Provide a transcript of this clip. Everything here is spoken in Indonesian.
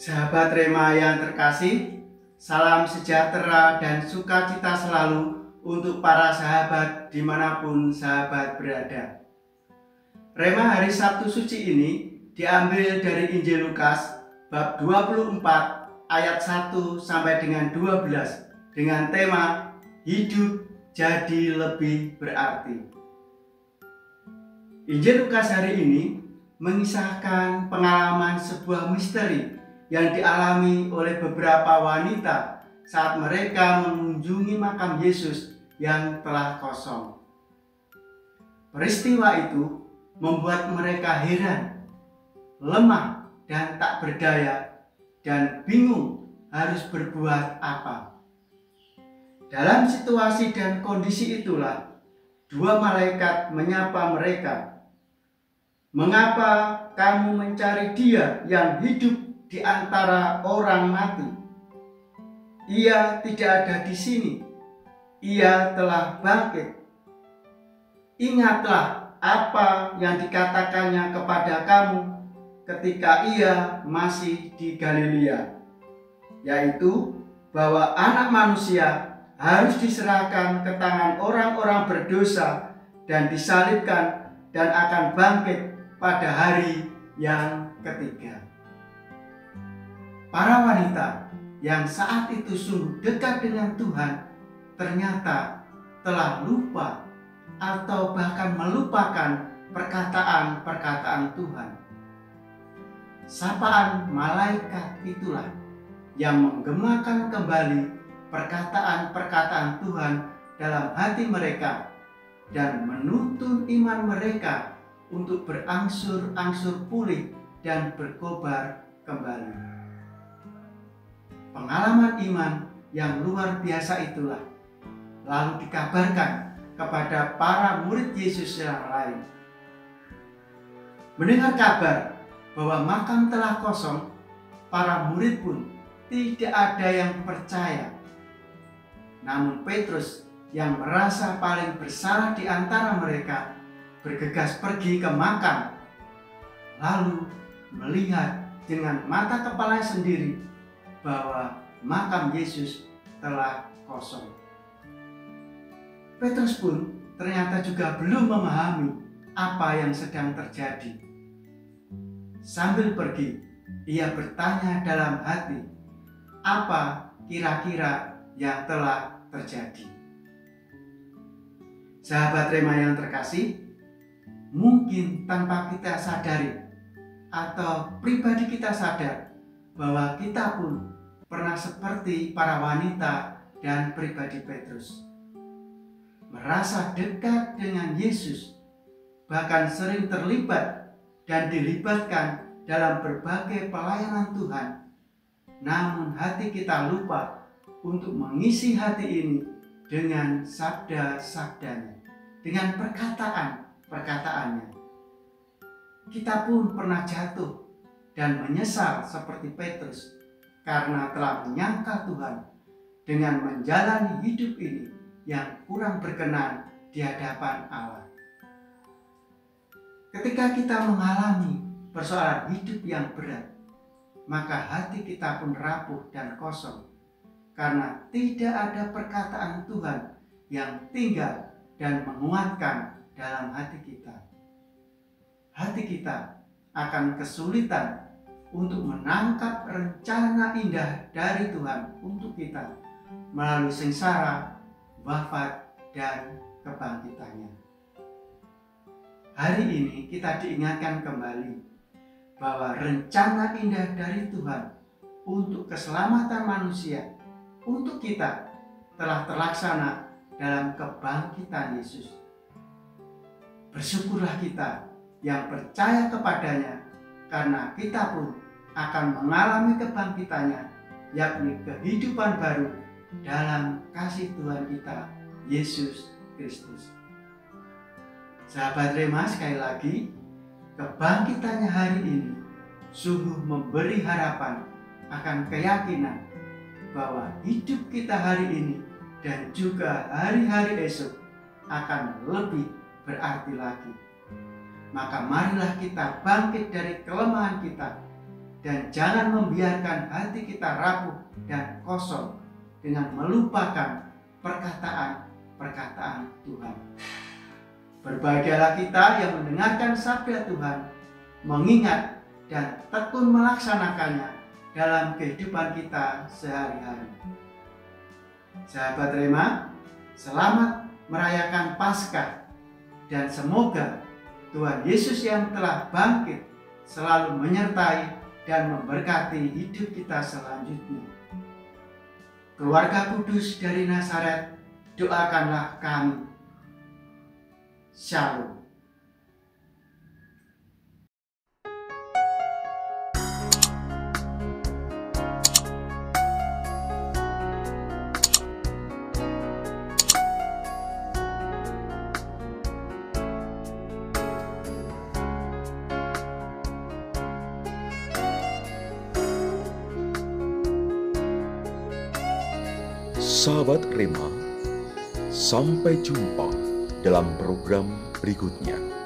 Sahabat Rema yang terkasih, salam sejahtera dan sukacita selalu untuk para sahabat dimanapun sahabat berada. Rema hari Sabtu suci ini diambil dari Injil Lukas bab 24 ayat 1 sampai dengan 12 dengan tema hidup jadi lebih berarti. Injil Lukas hari ini mengisahkan pengalaman sebuah misteri yang dialami oleh beberapa wanita saat mereka mengunjungi makam Yesus yang telah kosong. Peristiwa itu membuat mereka heran, lemah dan tak berdaya, dan bingung harus berbuat apa. Dalam situasi dan kondisi itulah dua malaikat menyapa mereka. "Mengapa kamu mencari Dia yang hidup di antara orang mati? Ia tidak ada di sini. Ia telah bangkit. Ingatlah apa yang dikatakannya kepada kamu ketika ia masih di Galilea, yaitu bahwa Anak Manusia harus diserahkan ke tangan orang-orang berdosa dan disalibkan dan akan bangkit pada hari yang ketiga." Para wanita yang saat itu sungguh dekat dengan Tuhan ternyata telah lupa atau bahkan melupakan perkataan-perkataan Tuhan. Sapaan malaikat itulah yang menggemakan kembali perkataan-perkataan Tuhan dalam hati mereka dan menuntun iman mereka untuk berangsur-angsur pulih dan berkobar kembali. Pengalaman iman yang luar biasa itulah lalu dikabarkan kepada para murid Yesus yang lain. Mendengar kabar bahwa makam telah kosong, para murid pun tidak ada yang percaya. Namun Petrus yang merasa paling bersalah di antara mereka bergegas pergi ke makam, lalu melihat dengan mata kepalanya sendiri bahwa makam Yesus telah kosong. Petrus pun ternyata juga belum memahami apa yang sedang terjadi. Sambil pergi, ia bertanya dalam hati, apa kira-kira yang telah terjadi? Sahabat Rema yang terkasih, mungkin tanpa kita sadari atau pribadi kita sadar bahwa kita pun pernah seperti para wanita dan pribadi Petrus, merasa dekat dengan Yesus, bahkan sering terlibat dan dilibatkan dalam berbagai pelayanan Tuhan. Namun hati kita lupa untuk mengisi hati ini dengan sabda-sabdanya, dengan perkataan-perkataannya. Kita pun pernah jatuh dan menyesal seperti Petrus karena telah menyangkal Tuhan dengan menjalani hidup ini yang kurang berkenan di hadapan Allah. Ketika kita mengalami persoalan hidup yang berat, maka hati kita pun rapuh dan kosong karena tidak ada perkataan Tuhan yang tinggal dan menguatkan dalam hati kita. Hati kita akan kesulitan untuk menangkap rencana indah dari Tuhan untuk kita melalui sengsara, wafat, dan kebangkitannya. Hari ini kita diingatkan kembali bahwa rencana indah dari Tuhan untuk keselamatan manusia, untuk kita, telah terlaksana dalam kebangkitan Yesus. Bersyukurlah kita yang percaya kepadanya, karena kita pun akan mengalami kebangkitannya, yakni kehidupan baru dalam kasih Tuhan kita, Yesus Kristus. Sahabat Rema, sekali lagi, kebangkitannya hari ini sungguh memberi harapan akan keyakinan bahwa hidup kita hari ini dan juga hari-hari esok akan lebih berarti lagi. Maka marilah kita bangkit dari kelemahan kita dan jangan membiarkan hati kita rapuh dan kosong dengan melupakan perkataan-perkataan Tuhan. Berbahagialah kita yang mendengarkan sabda Tuhan, mengingat dan tekun melaksanakannya dalam kehidupan kita sehari-hari. Sahabat Rema, selamat merayakan Paskah, dan semoga Tuhan Yesus yang telah bangkit selalu menyertai dan memberkati hidup kita selanjutnya. Keluarga kudus dari Nazaret, doakanlah kami. Shalom. Sahabat Rema, sampai jumpa dalam program berikutnya.